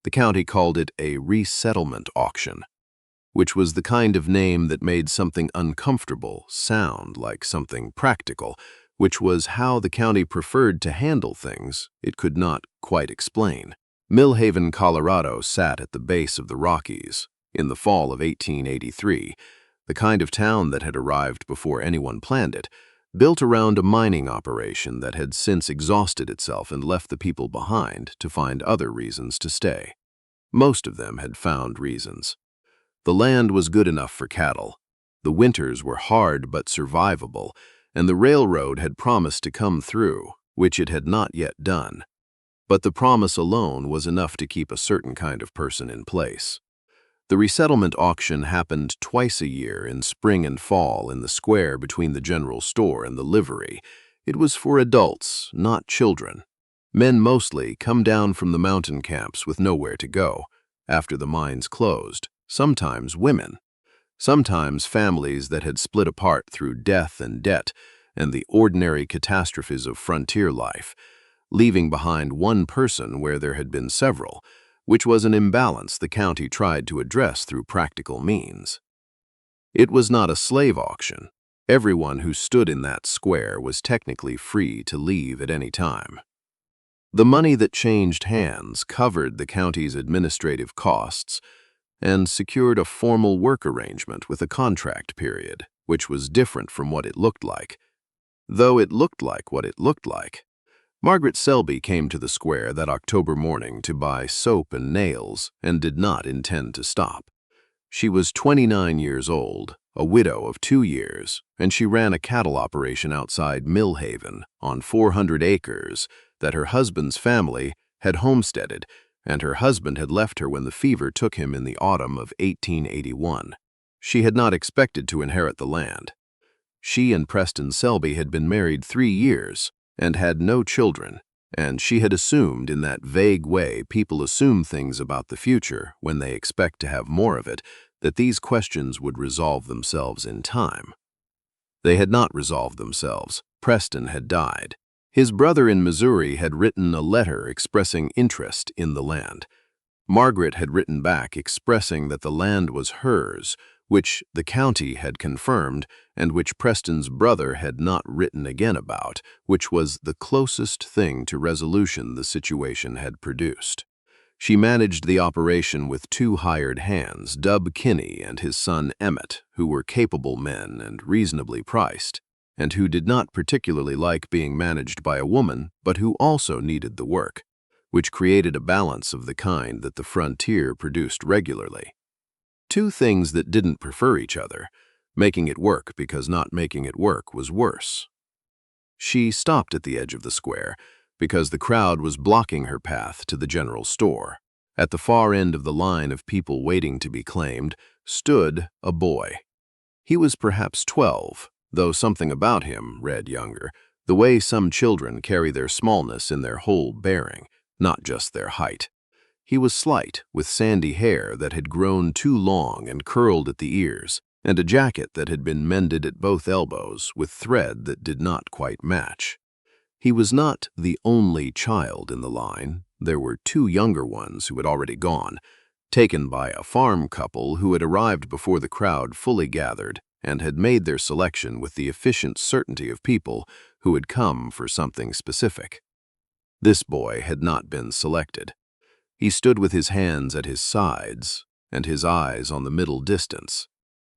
The county called it a resettlement auction, which was the kind of name that made something uncomfortable sound like something practical, which was how the county preferred to handle things it could not quite explain. Millhaven, Colorado sat at the base of the Rockies in the fall of 1883, the kind of town that had arrived before anyone planned it, built around a mining operation that had since exhausted itself and left the people behind to find other reasons to stay. Most of them had found reasons. The land was good enough for cattle. The winters were hard but survivable, and the railroad had promised to come through, which it had not yet done. But the promise alone was enough to keep a certain kind of person in place. The resettlement auction happened twice a year in spring and fall in the square between the general store and the livery. It was for adults, not children. Men mostly come down from the mountain camps with nowhere to go, after the mines closed, sometimes women. Sometimes families that had split apart through death and debt and the ordinary catastrophes of frontier life, leaving behind one person where there had been several, which was an imbalance the county tried to address through practical means. It was not a slave auction. Everyone who stood in that square was technically free to leave at any time. The money that changed hands covered the county's administrative costs and secured a formal work arrangement with a contract period, which was different from what it looked like. Though it looked like what it looked like. Margaret Selby came to the square that October morning to buy soap and nails and did not intend to stop. She was 29 years old, a widow of 2 years, and she ran a cattle operation outside Millhaven on 400 acres that her husband's family had homesteaded, and her husband had left her when the fever took him in the autumn of 1881. She had not expected to inherit the land. She and Preston Selby had been married 3 years and had no children, and she had assumed in that vague way people assume things about the future when they expect to have more of it, that these questions would resolve themselves in time. They had not resolved themselves. Preston had died. His brother in Missouri had written a letter expressing interest in the land. Margaret had written back expressing that the land was hers, which the county had confirmed and which Preston's brother had not written again about, which was the closest thing to resolution the situation had produced. She managed the operation with 2 hired hands, Dub Kinney and his son Emmett, who were capable men and reasonably priced, and who did not particularly like being managed by a woman, but who also needed the work, which created a balance of the kind that the frontier produced regularly. 2 things that didn't prefer each other, making it work because not making it work was worse. She stopped at the edge of the square because the crowd was blocking her path to the general store. At the far end of the line of people waiting to be claimed stood a boy. He was perhaps 12, though something about him read younger, the way some children carry their smallness in their whole bearing, not just their height. He was slight, with sandy hair that had grown too long and curled at the ears, and a jacket that had been mended at both elbows with thread that did not quite match. He was not the only child in the line. There were 2 younger ones who had already gone, taken by a farm couple who had arrived before the crowd fully gathered and had made their selection with the efficient certainty of people who had come for something specific. This boy had not been selected. He stood with his hands at his sides and his eyes on the middle distance,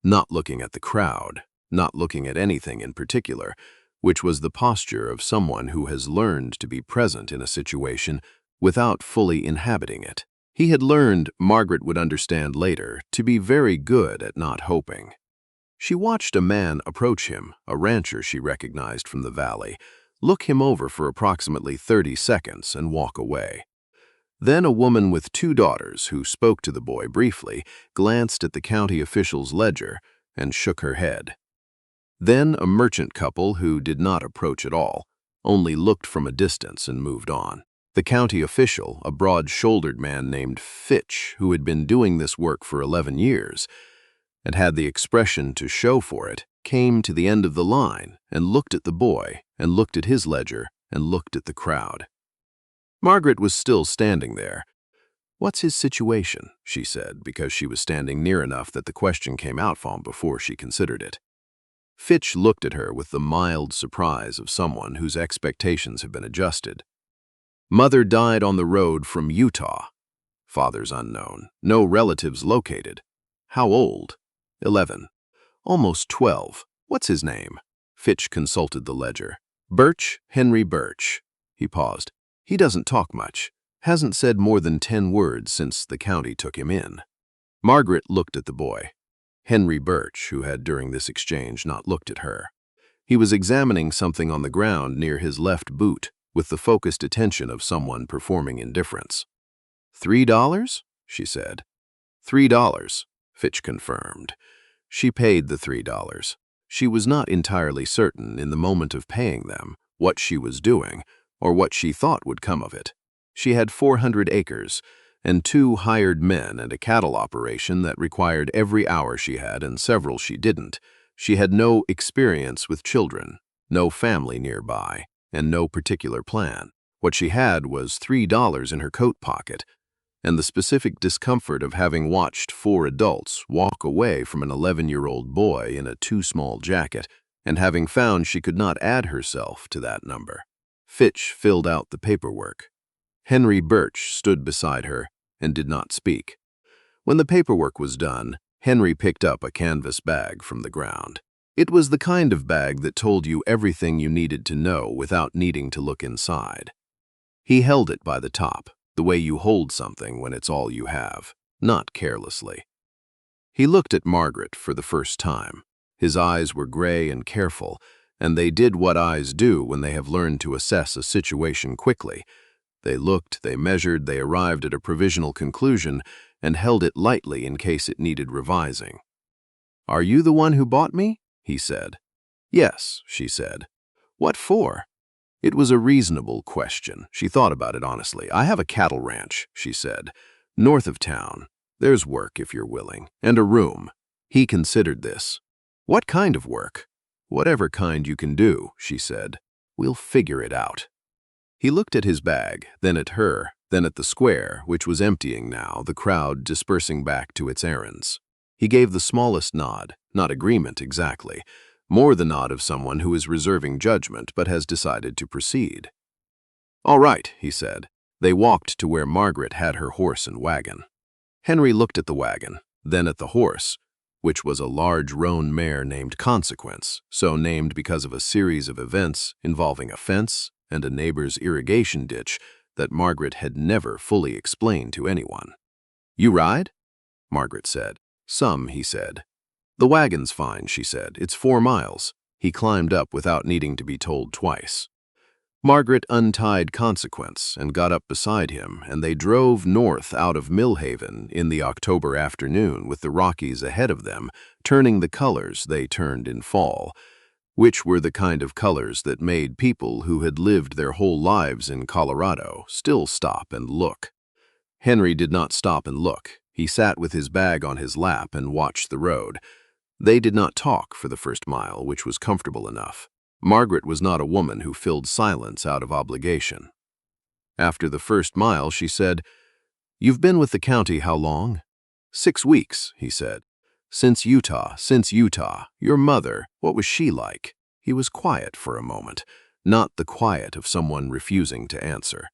not looking at the crowd, not looking at anything in particular, which was the posture of someone who has learned to be present in a situation without fully inhabiting it. He had learned, Margaret would understand later, to be very good at not hoping. She watched a man approach him, a rancher she recognized from the valley, look him over for approximately 30 seconds and walk away. Then a woman with 2 daughters, who spoke to the boy briefly, glanced at the county official's ledger and shook her head. Then a merchant couple who did not approach at all, only looked from a distance and moved on. The county official, a broad-shouldered man named Fitch, who had been doing this work for 11 years and had the expression to show for it, came to the end of the line and looked at the boy and looked at his ledger and looked at the crowd. Margaret was still standing there. "What's his situation?" she said, because she was standing near enough that the question came out from before she considered it. Fitch looked at her with the mild surprise of someone whose expectations have been adjusted. "Mother died on the road from Utah. Father's unknown. No relatives located. How old?" 11. "Almost 12. What's his name?" Fitch consulted the ledger. "Birch, Henry Birch." He paused. "He doesn't talk much. Hasn't said more than 10 words since the county took him in." Margaret looked at the boy. Henry Birch, who had during this exchange not looked at her. He was examining something on the ground near his left boot with the focused attention of someone performing indifference. $3? She said. $3, Fitch confirmed. She paid the $3. She was not entirely certain in the moment of paying them what she was doing or what she thought would come of it. She had 400 acres and 2 hired men and a cattle operation that required every hour she had and several she didn't. She had no experience with children, no family nearby, and no particular plan. What she had was $3 in her coat pocket, and the specific discomfort of having watched 4 adults walk away from an 11-year-old boy in a too small jacket, and having found she could not add herself to that number. Fitch filled out the paperwork. Henry Birch stood beside her and did not speak. When the paperwork was done, Henry picked up a canvas bag from the ground. It was the kind of bag that told you everything you needed to know without needing to look inside. He held it by the top, the way you hold something when it's all you have, not carelessly. He looked at Margaret for the first time. His eyes were gray and careful, and they did what eyes do when they have learned to assess a situation quickly. They looked, they measured, they arrived at a provisional conclusion, and held it lightly in case it needed revising. "Are you the one who bought me?" he said. "Yes," she said. "What for?" It was a reasonable question. She thought about it honestly. "I have a cattle ranch," she said, "north of town. There's work if you're willing, and a room." He considered this. "What kind of work?" "Whatever kind you can do," she said. "We'll figure it out." He looked at his bag, then at her, then at the square, which was emptying now, the crowd dispersing back to its errands. He gave the smallest nod, not agreement exactly, more the nod of someone who is reserving judgment but has decided to proceed. "All right," he said. They walked to where Margaret had her horse and wagon. Henry looked at the wagon, then at the horse, which was a large roan mare named Consequence, so named because of a series of events involving a fence and a neighbor's irrigation ditch that Margaret had never fully explained to anyone. "You ride?" Margaret said. "Some," he said. "The wagon's fine," she said. "It's 4 miles. He climbed up without needing to be told twice. Margaret untied Consequence and got up beside him, and they drove north out of Millhaven in the October afternoon with the Rockies ahead of them, turning the colors they turned in fall, which were the kind of colors that made people who had lived their whole lives in Colorado still stop and look. Henry did not stop and look. He sat with his bag on his lap and watched the road. They did not talk for the first mile, which was comfortable enough. Margaret was not a woman who filled silence out of obligation. After the first mile, she said, "You've been with the county how long?" 6 weeks, he said. Since Utah. Your mother, what was she like?" He was quiet for a moment, not the quiet of someone refusing to answer.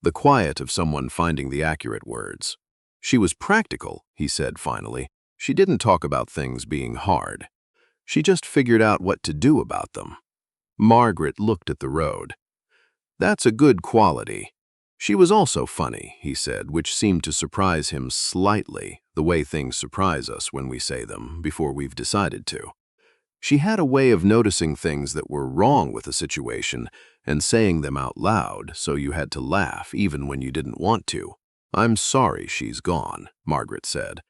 The quiet of someone finding the accurate words. "She was practical," he said finally. "She didn't talk about things being hard. She just figured out what to do about them." Margaret looked at the road. "That's a good quality." "She was also funny," he said, which seemed to surprise him slightly, the way things surprise us when we say them before we've decided to. She had a way of noticing things that were wrong with a situation and saying them out loud, so you had to laugh even when you didn't want to. "I'm sorry she's gone," Margaret said.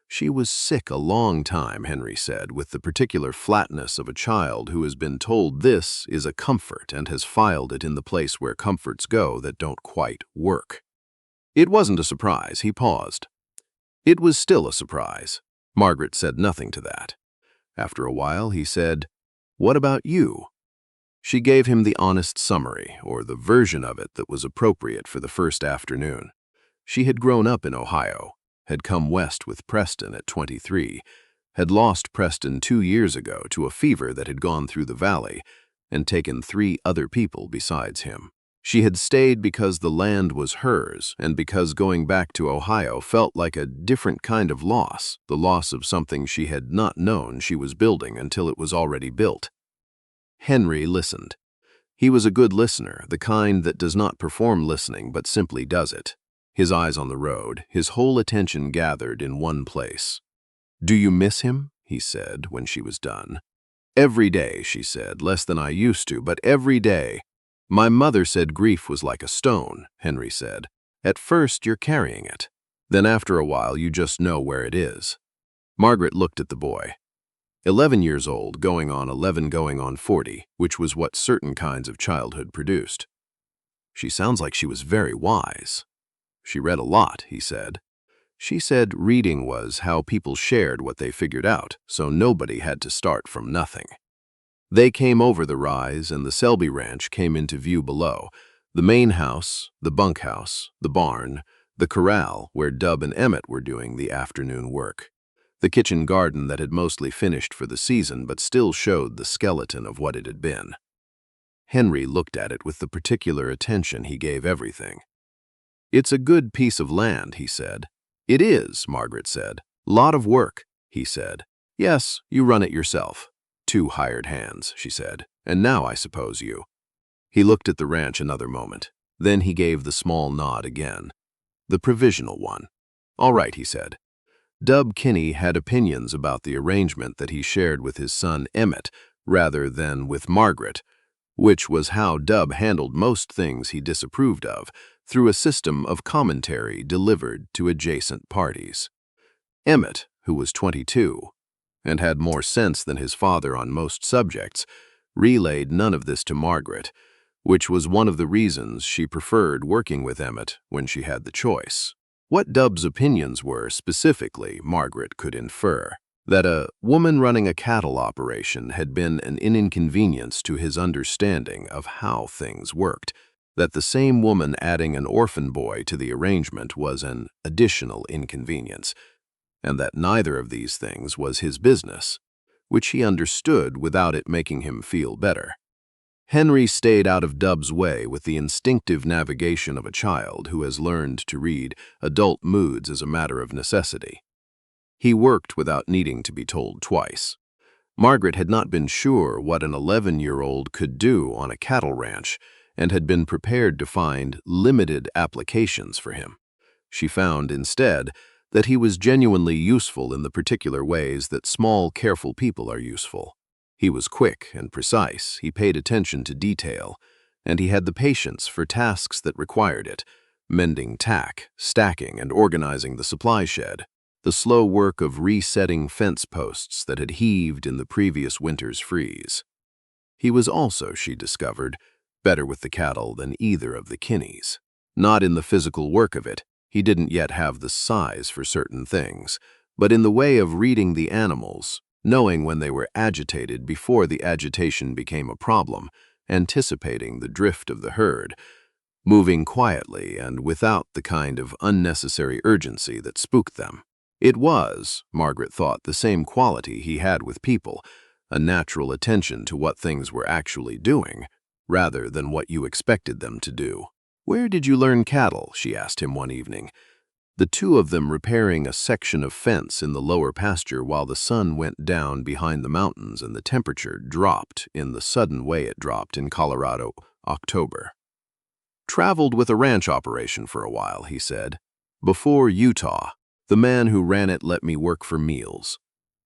"She was sick a long time," Henry said, with the particular flatness of a child who has been told this is a comfort and has filed it in the place where comforts go that don't quite work. It wasn't a surprise. He paused. It was still a surprise. Margaret said nothing to that. After a while, he said, "What about you?" She gave him the honest summary, or the version of it that was appropriate for the first afternoon. She had grown up in Ohio, had come west with Preston at 23, had lost Preston 2 years ago to a fever that had gone through the valley and taken 3 other people besides him. She had stayed because the land was hers and because going back to Ohio felt like a different kind of loss, the loss of something she had not known she was building until it was already built. Henry listened. He was a good listener, the kind that does not perform listening but simply does it. His eyes on the road, his whole attention gathered in one place. "Do you miss him?" he said when she was done. "Every day," she said, "less than I used to, but every day." "My mother said grief was like a stone," Henry said. "At first you're carrying it. Then after a while you just know where it is." Margaret looked at the boy. 11 years old, going on 40, which was what certain kinds of childhood produced. "She sounds like she was very wise." "She read a lot," he said. She said reading was how people shared what they figured out, so nobody had to start from nothing. They came over the rise, and the Selby ranch came into view below. The main house, the bunkhouse, the barn, the corral where Dub and Emmett were doing the afternoon work. The kitchen garden that had mostly finished for the season but still showed the skeleton of what it had been. Henry looked at it with the particular attention he gave everything. "It's a good piece of land," he said. "It is," Margaret said. "Lot of work," he said. "Yes, you run it yourself. 2 hired hands," she said. "And now I suppose you." He looked at the ranch another moment. Then he gave the small nod again. "The provisional one." "All right," he said. Dub Kinney had opinions about the arrangement that he shared with his son Emmett rather than with Margaret, which was how Dub handled most things he disapproved of, through a system of commentary delivered to adjacent parties. Emmett, who was 22, and had more sense than his father on most subjects, relayed none of this to Margaret, which was one of the reasons she preferred working with Emmett when she had the choice. What Dub's opinions were specifically, Margaret could infer. That a woman running a cattle operation had been an inconvenience to his understanding of how things worked, that the same woman adding an orphan boy to the arrangement was an additional inconvenience, and that neither of these things was his business, which he understood without it making him feel better. Henry stayed out of Dub's way with the instinctive navigation of a child who has learned to read adult moods as a matter of necessity. He worked without needing to be told twice. Margaret had not been sure what an 11-year-old could do on a cattle ranch and had been prepared to find limited applications for him. She found, instead, that he was genuinely useful in the particular ways that small, careful people are useful. He was quick and precise, he paid attention to detail, and he had the patience for tasks that required it, mending tack, stacking, and organizing the supply shed, the slow work of resetting fence posts that had heaved in the previous winter's freeze. He was also, she discovered, better with the cattle than either of the Kinneys. Not in the physical work of it, he didn't yet have the size for certain things, but in the way of reading the animals, knowing when they were agitated before the agitation became a problem, anticipating the drift of the herd, moving quietly and without the kind of unnecessary urgency that spooked them. It was, Margaret thought, the same quality he had with people, a natural attention to what things were actually doing, rather than what you expected them to do. "Where did you learn cattle?" she asked him one evening. The two of them repairing a section of fence in the lower pasture while the sun went down behind the mountains and the temperature dropped in the sudden way it dropped in Colorado, October. "Traveled with a ranch operation for a while," he said. "Before Utah. The man who ran it let me work for meals."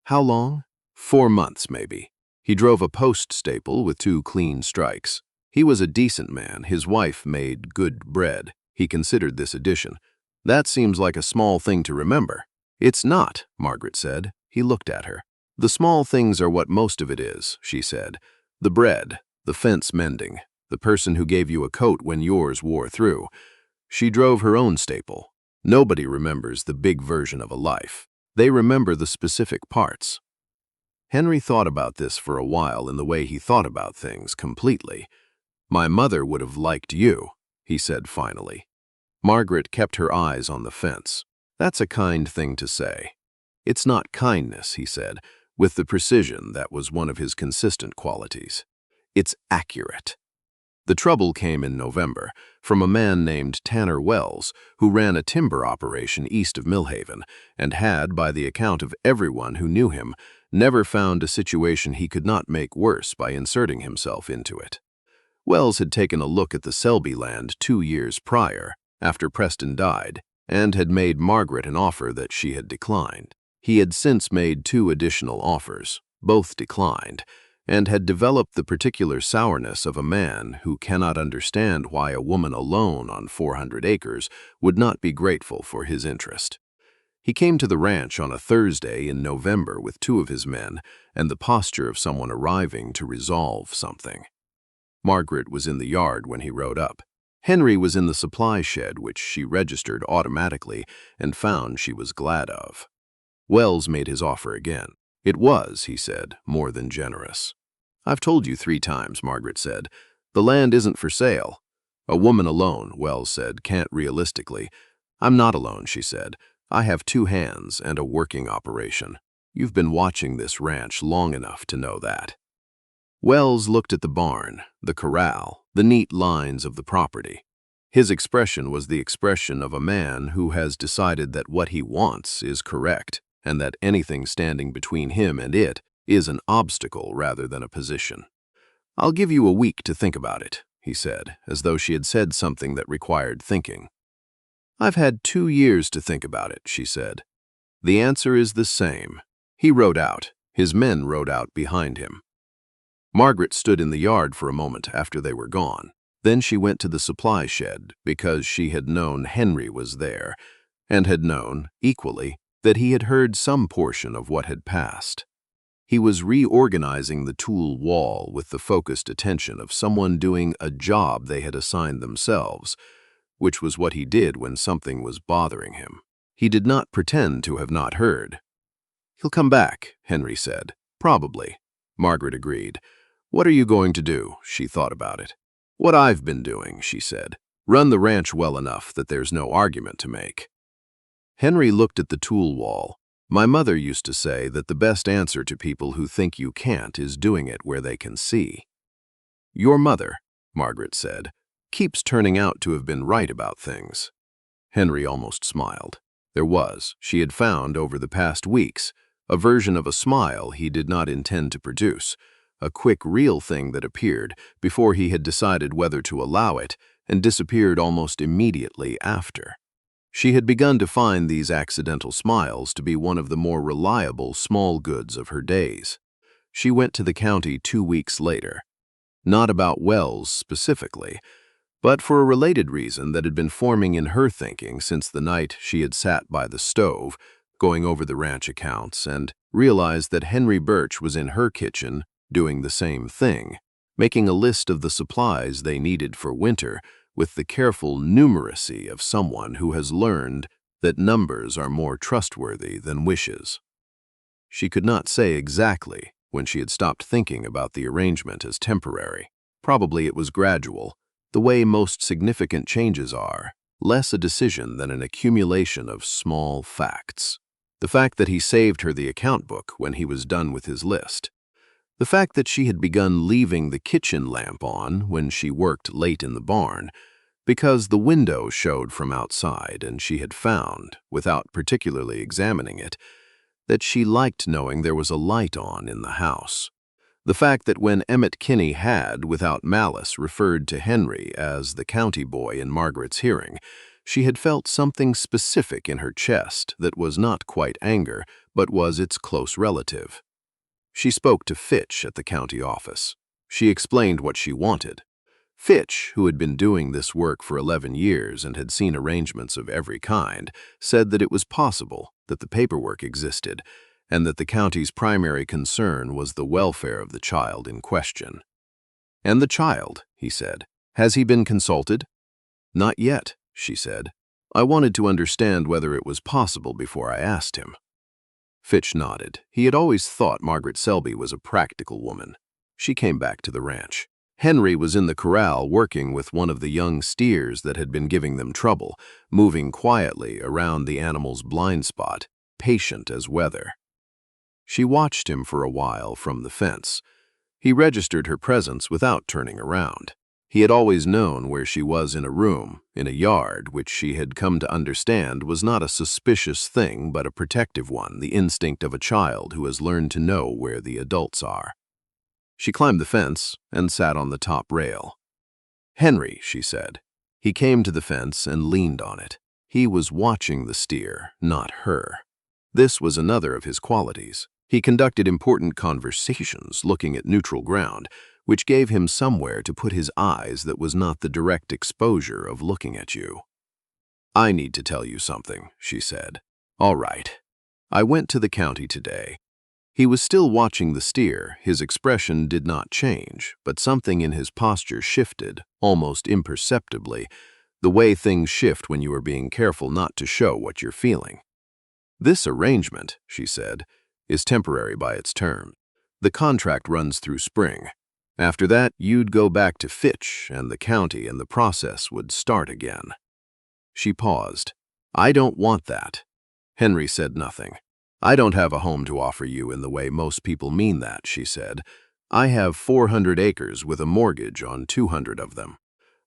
"How long?" 4 months, maybe. He drove a post staple with 2 clean strikes. He was a decent man. His wife made good bread. He considered this addition. "That seems like a small thing to remember." "It's not," Margaret said. He looked at her. "The small things are what most of it is," she said. "The bread, the fence mending, the person who gave you a coat when yours wore through." She drove her own staple. Nobody remembers the big version of a life. They remember the specific parts. Henry thought about this for a while in the way he thought about things completely. "My mother would have liked you," he said finally. Margaret kept her eyes on the fence. "That's a kind thing to say." "It's not kindness," he said, with the precision that was one of his consistent qualities. "It's accurate." The trouble came in November from a man named Tanner Wells, who ran a timber operation east of Millhaven and had, by the account of everyone who knew him, never found a situation he could not make worse by inserting himself into it. Wells had taken a look at the Selby land 2 years prior, after Preston died, and had made Margaret an offer that she had declined. He had since made 2 additional offers, both declined, and had developed the particular sourness of a man who cannot understand why a woman alone on 400 acres would not be grateful for his interest. He came to the ranch on a Thursday in November with 2 of his men and the posture of someone arriving to resolve something. Margaret was in the yard when he rode up. Henry was in the supply shed, which she registered automatically and found she was glad of. Wells made his offer again. It was, he said, more than generous. "I've told you 3 times, Margaret said. The land isn't for sale." "A woman alone," Wells said, "can't realistically." "I'm not alone," she said. "I have 2 hands and a working operation. You've been watching this ranch long enough to know that." Wells looked at the barn, the corral, the neat lines of the property. His expression was the expression of a man who has decided that what he wants is correct, and that anything standing between him and it is an obstacle rather than a position. "I'll give you a week to think about it," he said, as though she had said something that required thinking. "I've had 2 years to think about it," she said. "The answer is the same." He rode out. His men rode out behind him. Margaret stood in the yard for a moment after they were gone. Then she went to the supply shed because she had known Henry was there, and had known, equally, that he had heard some portion of what had passed. He was reorganizing the tool wall with the focused attention of someone doing a job they had assigned themselves, which was what he did when something was bothering him. He did not pretend to have not heard. "He'll come back," Henry said. "Probably." Margaret agreed. "What are you going to do?" She thought about it. "What I've been doing," she said. "Run the ranch well enough that there's no argument to make." Henry looked at the tool wall. "My mother used to say that the best answer to people who think you can't is doing it where they can see." "Your mother," Margaret said, "keeps turning out to have been right about things." Henry almost smiled. There was, she had found over the past weeks, a version of a smile he did not intend to produce, a quick, real thing that appeared before he had decided whether to allow it and disappeared almost immediately after. She had begun to find these accidental smiles to be one of the more reliable small goods of her days. She went to the county 2 weeks later. Not about Wells specifically, but for a related reason that had been forming in her thinking since the night she had sat by the stove, going over the ranch accounts, and realized that Henry Birch was in her kitchen doing the same thing, making a list of the supplies they needed for winter with the careful numeracy of someone who has learned that numbers are more trustworthy than wishes. She could not say exactly when she had stopped thinking about the arrangement as temporary. Probably it was gradual, the way most significant changes are, less a decision than an accumulation of small facts. The fact that he saved her the account book when he was done with his list. The fact that she had begun leaving the kitchen lamp on when she worked late in the barn, because the window showed from outside and she had found, without particularly examining it, that she liked knowing there was a light on in the house. The fact that when Emmett Kinney had, without malice, referred to Henry as the county boy in Margaret's hearing, she had felt something specific in her chest that was not quite anger, but was its close relative. She spoke to Fitch at the county office. She explained what she wanted. Fitch, who had been doing this work for 11 years and had seen arrangements of every kind, said that it was possible, that the paperwork existed, and that the county's primary concern was the welfare of the child in question. "And the child," he said. "Has he been consulted?" "Not yet," she said. "I wanted to understand whether it was possible before I asked him." Fitch nodded. He had always thought Margaret Selby was a practical woman. She came back to the ranch. Henry was in the corral working with one of the young steers that had been giving them trouble, moving quietly around the animal's blind spot, patient as weather. She watched him for a while from the fence. He registered her presence without turning around. He had always known where she was in a room, in a yard, which she had come to understand was not a suspicious thing but a protective one, the instinct of a child who has learned to know where the adults are. She climbed the fence and sat on the top rail. "Henry," she said. He came to the fence and leaned on it. He was watching the steer, not her. This was another of his qualities. He conducted important conversations, looking at neutral ground, which gave him somewhere to put his eyes that was not the direct exposure of looking at you. "I need to tell you something," she said. "All right. I went to the county today." He was still watching the steer. His expression did not change, but something in his posture shifted, almost imperceptibly, the way things shift when you are being careful not to show what you're feeling. "This arrangement," she said, "is temporary by its terms. The contract runs through spring. After that, you'd go back to Fitch and the county and the process would start again." She paused. "I don't want that." Henry said nothing. "I don't have a home to offer you in the way most people mean that," she said. "I have 400 acres with a mortgage on 200 of them.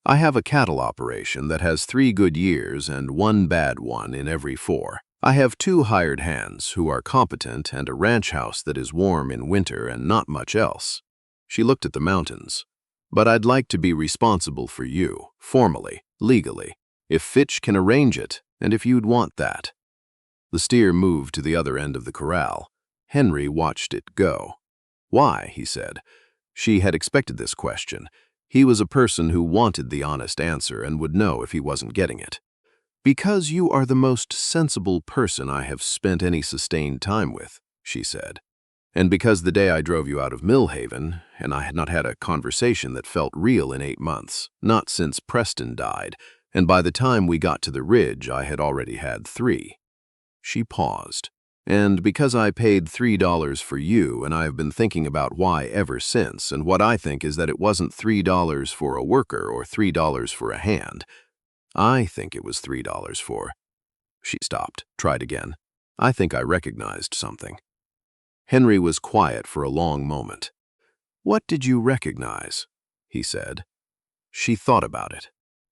I have a cattle operation that has 3 good years and 1 bad one in every 4. I have 2 hired hands who are competent and a ranch house that is warm in winter and not much else." She looked at the mountains. "But I'd like to be responsible for you, formally, legally, if Fitch can arrange it, and if you'd want that." The steer moved to the other end of the corral. Henry watched it go. "Why?" he said. She had expected this question. He was a person who wanted the honest answer and would know if he wasn't getting it. "Because you are the most sensible person I have spent any sustained time with," she said. "And because the day I drove you out of Millhaven, and I had not had a conversation that felt real in 8 months, not since Preston died, and by the time we got to the ridge I had already had 3. She paused. "And because I paid $3 for you, and I have been thinking about why ever since, and what I think is that it wasn't $3 for a worker or $3 for a hand. I think it was $3 for—" She stopped, tried again. "I think I recognized something." Henry was quiet for a long moment. "What did you recognize?" he said. She thought about it.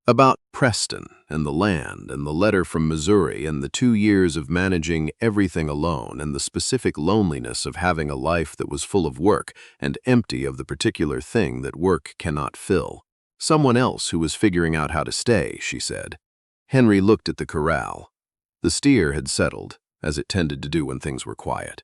About Preston and the land and the letter from Missouri and the 2 years of managing everything alone and the specific loneliness of having a life that was full of work and empty of the particular thing that work cannot fill. "Someone else who was figuring out how to stay," she said. Henry looked at the corral. The steer had settled, as it tended to do when things were quiet.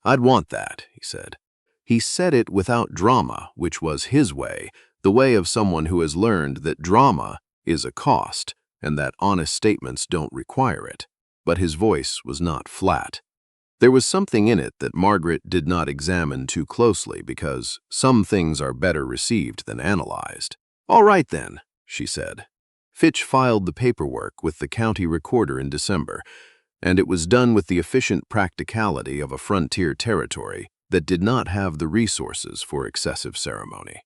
"I'd want that," he said. He said it without drama, which was his way, the way of someone who has learned that drama is a cost and that honest statements don't require it. But his voice was not flat. There was something in it that Margaret did not examine too closely because some things are better received than analyzed. "All right then," she said. Fitch filed the paperwork with the county recorder in December, and it was done with the efficient practicality of a frontier territory that did not have the resources for excessive ceremony.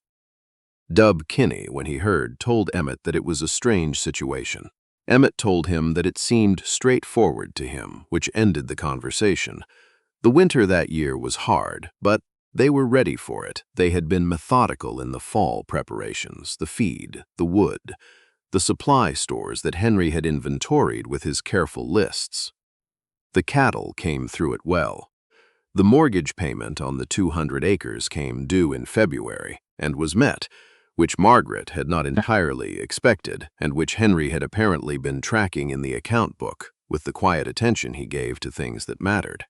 Dub Kinney, when he heard, told Emmett that it was a strange situation. Emmett told him that it seemed straightforward to him, which ended the conversation. The winter that year was hard, but they were ready for it. They had been methodical in the fall preparations, the feed, the wood, the supply stores that Henry had inventoried with his careful lists. The cattle came through it well. The mortgage payment on the 200 acres came due in February and was met, which Margaret had not entirely expected and which Henry had apparently been tracking in the account book with the quiet attention he gave to things that mattered.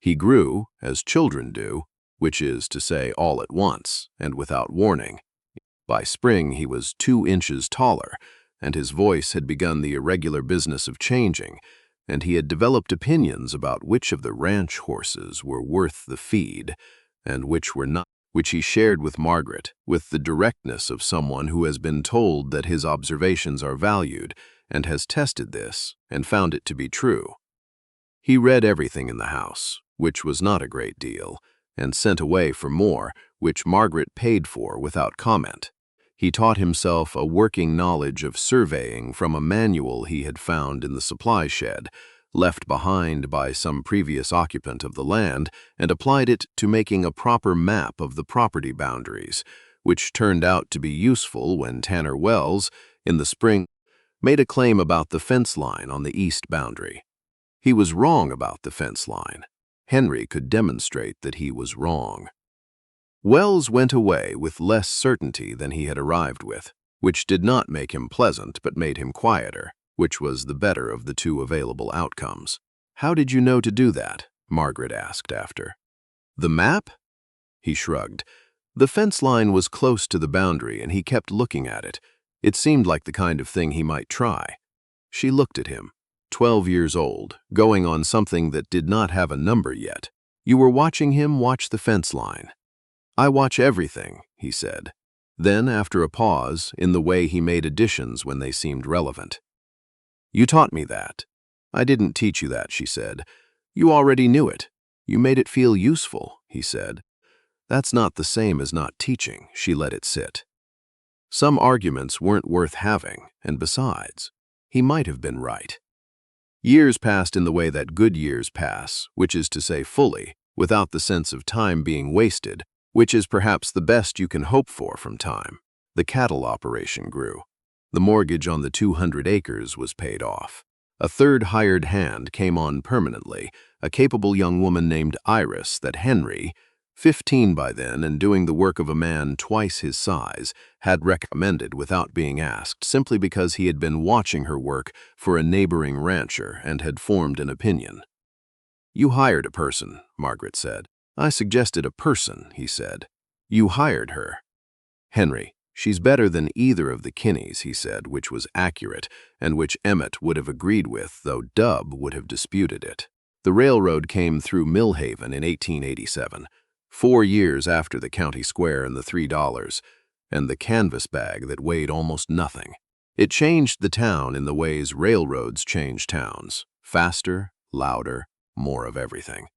He grew, as children do, which is to say all at once and without warning. By spring he was 2 inches taller, and his voice had begun the irregular business of changing, and he had developed opinions about which of the ranch horses were worth the feed and which were not, which he shared with Margaret with the directness of someone who has been told that his observations are valued and has tested this and found it to be true. He read everything in the house, which was not a great deal, and sent away for more, which Margaret paid for without comment. He taught himself a working knowledge of surveying from a manual he had found in the supply shed, left behind by some previous occupant of the land, and applied it to making a proper map of the property boundaries, which turned out to be useful when Tanner Wells, in the spring, made a claim about the fence line on the east boundary. He was wrong about the fence line. Henry could demonstrate that he was wrong. Wells went away with less certainty than he had arrived with, which did not make him pleasant but made him quieter, which was the better of the two available outcomes. "How did you know to do that?" Margaret asked after. "The map?" He shrugged. The fence line was close to the boundary and he kept looking at it. It seemed like the kind of thing he might try. She looked at him, 12 years old, going on something that did not have a number yet. "You were watching him watch the fence line." "I watch everything," he said. Then, after a pause, in the way he made additions when they seemed relevant. "You taught me that." "I didn't teach you that," she said. "You already knew it. You made it feel useful," he said. "That's not the same as not teaching." She let it sit. Some arguments weren't worth having, and besides, he might have been right. Years passed in the way that good years pass, which is to say fully, without the sense of time being wasted, which is perhaps the best you can hope for from time. The cattle operation grew. The mortgage on the 200 acres was paid off. A third hired hand came on permanently, a capable young woman named Iris that Henry, 15 by then and doing the work of a man twice his size, had recommended without being asked, simply because he had been watching her work for a neighboring rancher and had formed an opinion. "You hired a person," Margaret said. "I suggested a person," he said. "You hired her." "Henry, she's better than either of the Kinneys," he said, which was accurate, and which Emmett would have agreed with, though Dub would have disputed it. The railroad came through Millhaven in 1887, 4 years after the county square and the $3, and the canvas bag that weighed almost nothing. It changed the town in the ways railroads change towns: faster, louder, more of everything.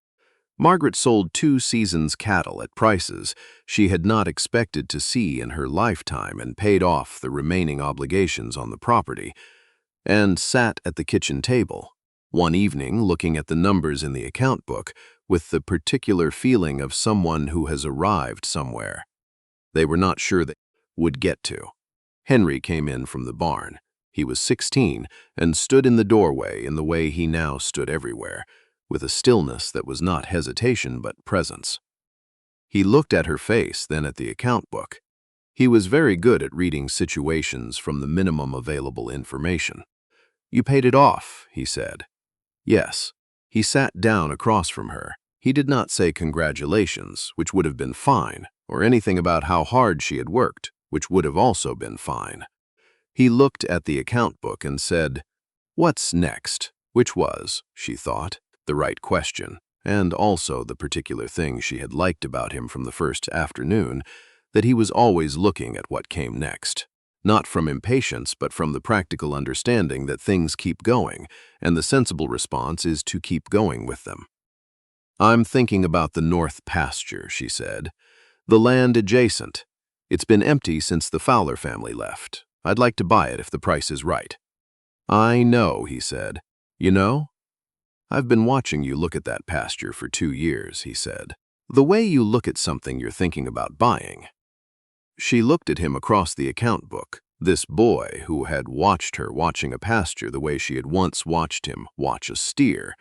Margaret sold 2 seasons' cattle at prices she had not expected to see in her lifetime and paid off the remaining obligations on the property, and sat at the kitchen table, one evening looking at the numbers in the account book with the particular feeling of someone who has arrived somewhere they were not sure they would get to. Henry came in from the barn. He was 16 and stood in the doorway in the way he now stood everywhere, with a stillness that was not hesitation but presence. He looked at her face, then at the account book. He was very good at reading situations from the minimum available information. "You paid it off," he said. "Yes." He sat down across from her. He did not say congratulations, which would have been fine, or anything about how hard she had worked, which would have also been fine. He looked at the account book and said, "What's next?" which was, she thought, the right question, and also the particular thing she had liked about him from the first afternoon, that he was always looking at what came next. Not from impatience, but from the practical understanding that things keep going, and the sensible response is to keep going with them. "I'm thinking about the north pasture," she said. "The land adjacent. It's been empty since the Fowler family left. I'd like to buy it if the price is right." "I know," he said. "You know? I've been watching you look at that pasture for 2 years," he said. "The way you look at something you're thinking about buying." She looked at him across the account book, this boy who had watched her watching a pasture the way she had once watched him watch a steer,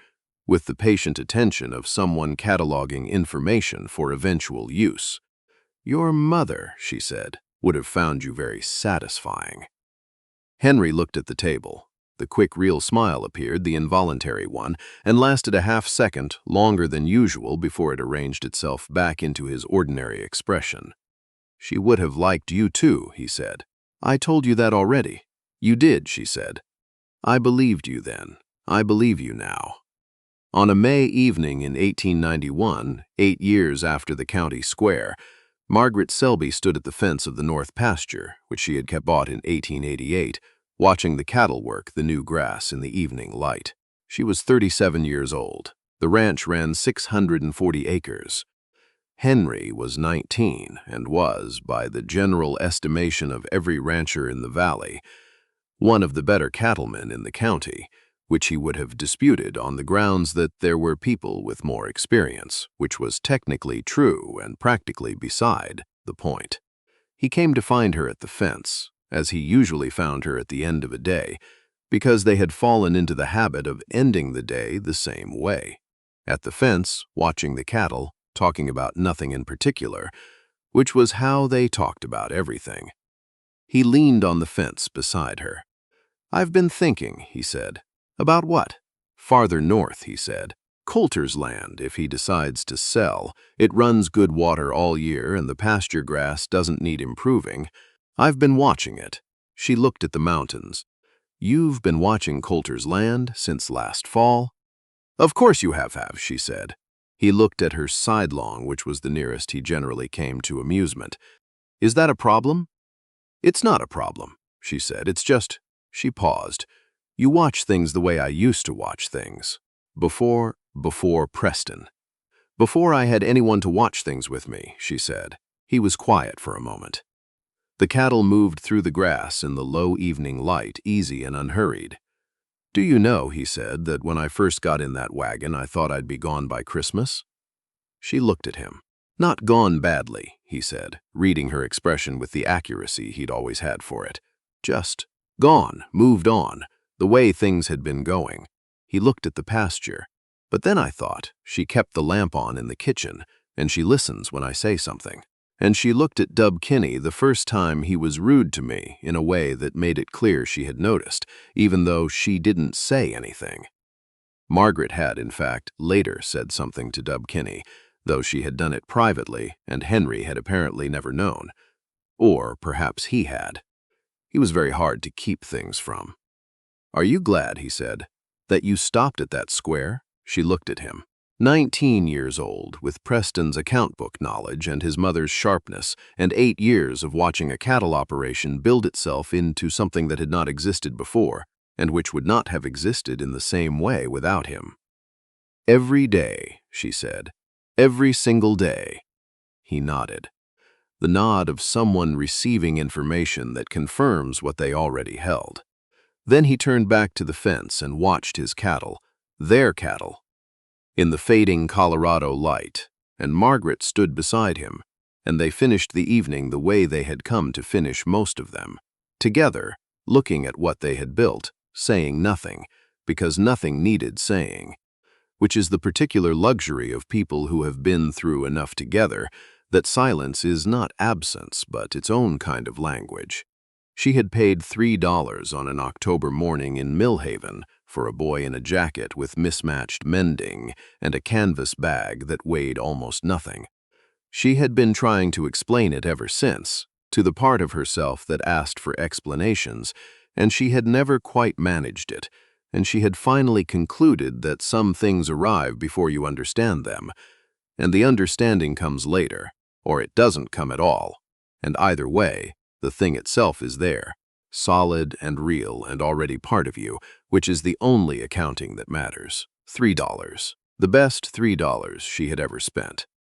with the patient attention of someone cataloging information for eventual use. "Your mother," she said, "would have found you very satisfying." Henry looked at the table. The quick, real smile appeared, the involuntary one, and lasted a half-second, longer than usual, before it arranged itself back into his ordinary expression. "She would have liked you too," he said. "I told you that already." "You did," she said. "I believed you then. I believe you now." On a May evening in 1891, 8 years after the county square, Margaret Selby stood at the fence of the north pasture, which she had kept bought in 1888, watching the cattle work the new grass in the evening light. She was 37 years old. The ranch ran 640 acres. Henry was 19 and was, by the general estimation of every rancher in the valley, one of the better cattlemen in the county, which he would have disputed on the grounds that there were people with more experience, which was technically true and practically beside the point. He came to find her at the fence, as he usually found her at the end of a day, because they had fallen into the habit of ending the day the same way. At the fence, watching the cattle, talking about nothing in particular, which was how they talked about everything. He leaned on the fence beside her. "I've been thinking," he said. "About what?" "Farther north," he said. "Coulter's land, if he decides to sell. It runs good water all year and the pasture grass doesn't need improving. I've been watching it." She looked at the mountains. "You've been watching Coulter's land since last fall?" "Of course you have," she said. He looked at her sidelong, which was the nearest he generally came to amusement. "Is that a problem?" "It's not a problem," she said. "It's just—" She paused. "You watch things the way I used to watch things. Before Preston. Before I had anyone to watch things with me," she said. He was quiet for a moment. The cattle moved through the grass in the low evening light, easy and unhurried. "Do you know," he said, "that when I first got in that wagon, I thought I'd be gone by Christmas?" She looked at him. "Not gone badly," he said, reading her expression with the accuracy he'd always had for it. "Just gone, moved on, the way things had been going." He looked at the pasture. "But then I thought, she kept the lamp on in the kitchen, and she listens when I say something. And she looked at Dub Kinney the first time he was rude to me in a way that made it clear she had noticed, even though she didn't say anything." Margaret had, in fact, later said something to Dub Kinney, though she had done it privately, and Henry had apparently never known. Or perhaps he had. He was very hard to keep things from. "Are you glad," he said, "that you stopped at that square?" She looked at him. 19 years old, with Preston's account book knowledge and his mother's sharpness, and 8 years of watching a cattle operation build itself into something that had not existed before, and which would not have existed in the same way without him. "Every day," she said. "Every single day." He nodded. The nod of someone receiving information that confirms what they already held. Then he turned back to the fence and watched his cattle, their cattle, in the fading Colorado light, and Margaret stood beside him, and they finished the evening the way they had come to finish most of them, together, looking at what they had built, saying nothing, because nothing needed saying, which is the particular luxury of people who have been through enough together that silence is not absence but its own kind of language. She had paid $3 on an October morning in Millhaven for a boy in a jacket with mismatched mending and a canvas bag that weighed almost nothing. She had been trying to explain it ever since, to the part of herself that asked for explanations, and she had never quite managed it, and she had finally concluded that some things arrive before you understand them, and the understanding comes later, or it doesn't come at all, and either way, the thing itself is there, solid and real and already part of you, which is the only accounting that matters. $3. The best $3 she had ever spent.